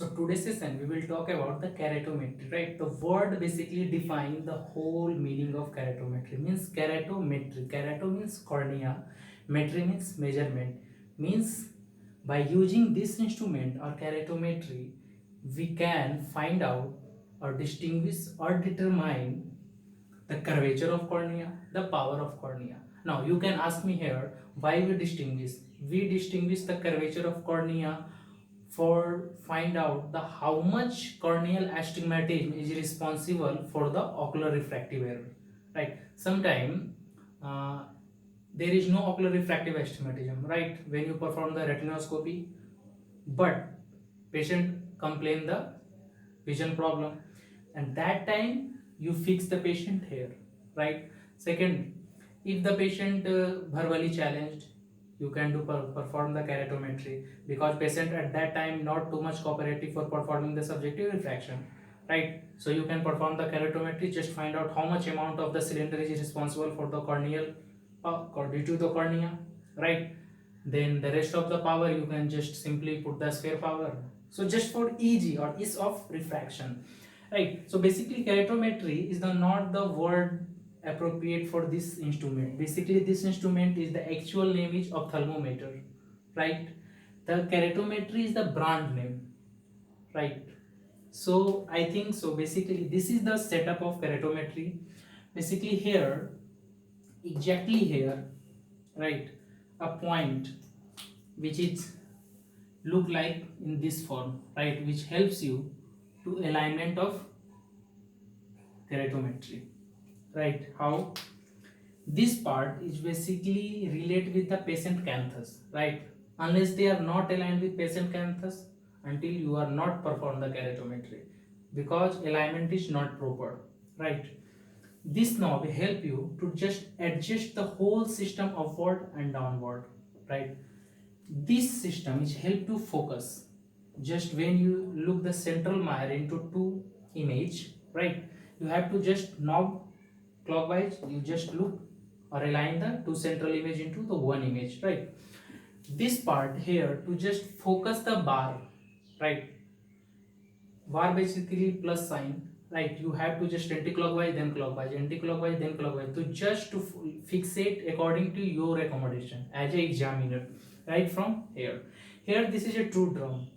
So today's session we will talk about the keratometry, right? The word basically defines the whole meaning of keratometry. Means keratometry. Kerato means cornea, metry means measurement. Means by using this instrument or keratometry, we can find out or distinguish or determine the curvature of cornea, the power of cornea. Now you can ask me here why we distinguish. We distinguish the curvature of cornea for find out the how much corneal astigmatism is responsible for the ocular refractive error. Right? Sometime uh, there is no ocular refractive astigmatism. Right? When you perform the retinoscopy, but patient complain the vision problem, and that time you fix the patient here, right? Second, if the patient verbally challenged, you can do perform the keratometry, because patient at that time not too much cooperative for performing the subjective refraction, right? So you can perform the keratometry, just find out how much amount of the cylinder is responsible for the corneal due to the cornea, right? Then the rest of the power you can just simply put the sphere power. So just for EG or ease of refraction, right? So basically keratometry is the not the word appropriate for this instrument. Basically this instrument is the actual name is ophthalmometer, right? The keratometry is the brand name, right? So I think so basically this is the setup of keratometry. Basically here, exactly here, right, a point which is look like in this form, right, which helps you to alignment of keratometry, right? How this part is basically relate with the patient canthus, right? Unless they are not aligned with patient canthus, until you are not perform the keratometry, because alignment is not proper, right? This knob help you to just adjust the whole system upward and downward, right? This system is help to focus. Just when you look the central mirror into two image, right, you have to just knob clockwise, you just look or align the two central image into the one image, right? This part here to just focus the bar, right? Bar basically plus sign, right? You have to just anti-clockwise then clockwise, anti-clockwise then clockwise, to just to fixate according to your accommodation as a examiner, right? From here, here this is a true drum,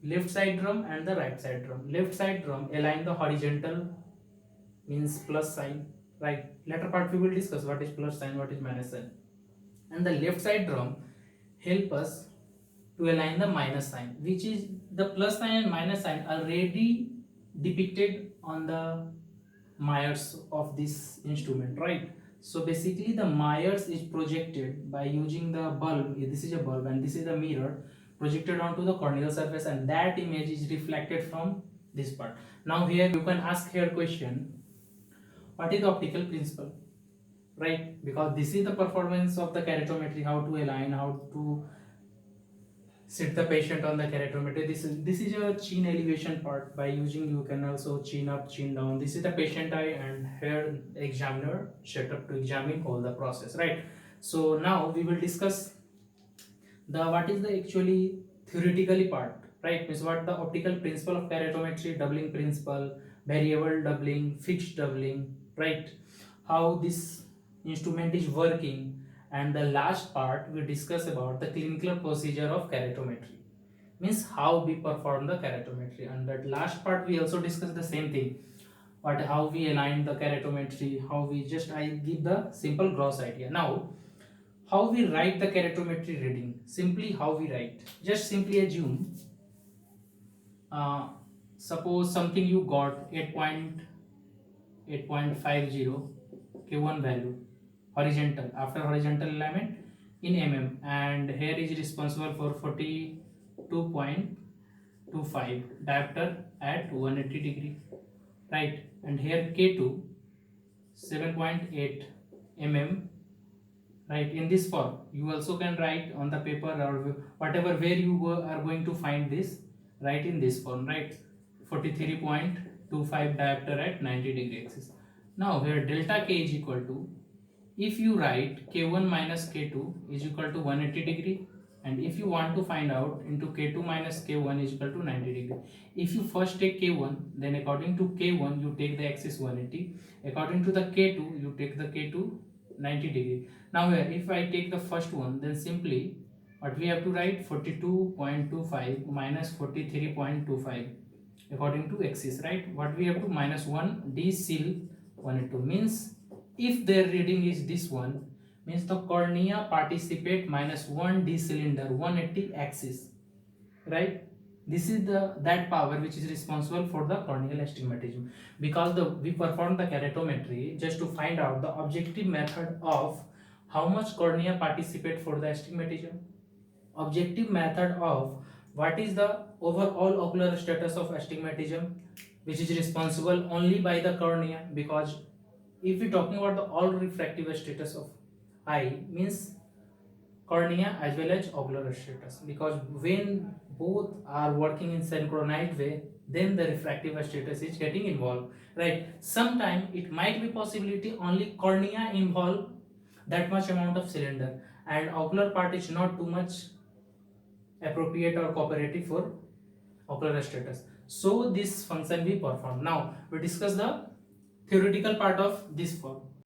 left side drum and the right side drum. Left side drum align the horizontal, means plus sign, right? Later part we will discuss what is plus sign, what is minus sign. And the left side drum help us to align the minus sign, which is the plus sign and minus sign already depicted on the Myers of this instrument, right? So basically the Myers is projected by using the bulb. This is a bulb and this is the mirror projected onto the corneal surface, and that image is reflected from this part. Now here you can ask here question, what is the optical principle, right? Because this is the performance of the keratometry, how to align, how to sit the patient on the keratometry. This is a chin elevation part. By using, you can also chin up, chin down. This is the patient eye, and here examiner set up to examine all the process, right? So now we will discuss the what is the actually theoretically part, right? Means what the optical principle of keratometry, doubling principle, variable doubling, fixed doubling, right? How this instrument is working, and the last part we discuss about the clinical procedure of keratometry, means how we perform the keratometry. And that last part we also discuss the same thing, what how we align the keratometry, how we just I give the simple gross idea. Now how we write the keratometry reading, simply how we write, just simply assume uh, suppose something you got 8.50 K1 value horizontal, after horizontal alignment in mm, and here is responsible for 42.25 diopter at 180 degree, right? And here K2 7.8 mm, right? In this form you also can write on the paper or whatever where you are going to find this, write in this form, right? 43.25 diopter at 90 degree axis. Now here delta K is equal to, if you write K1 minus K2 is equal to 180 degree, And if you want to find out into k2 minus k1 is equal to 90 degree, if you first take k1, then according to k1 you take the axis 180, according to the k2 you take the k2 90 degree. Now here if I take the first one, then simply what we have to write, 42.25 minus 43.25 according to axis, right? What we have to, minus 1 d seal 182, means if their reading is this one, means the cornea participate minus 1 d cylinder 180 axis, right? This is the that power which is responsible for the corneal astigmatism. Because we perform the keratometry just to find out the objective method of how much cornea participate for the astigmatism, objective method of what is the overall ocular status of astigmatism, which is responsible only by the cornea. Because if we talking about the all refractive status of eye, means cornea as well as ocular status, because when both are working in synchronized way, then the refractive status is getting involved, right? Sometime it might be possibility only cornea involve that much amount of cylinder, and ocular part is not too much appropriate or cooperative for ocular status. So this function we perform. Now we discuss the theoretical part of this form.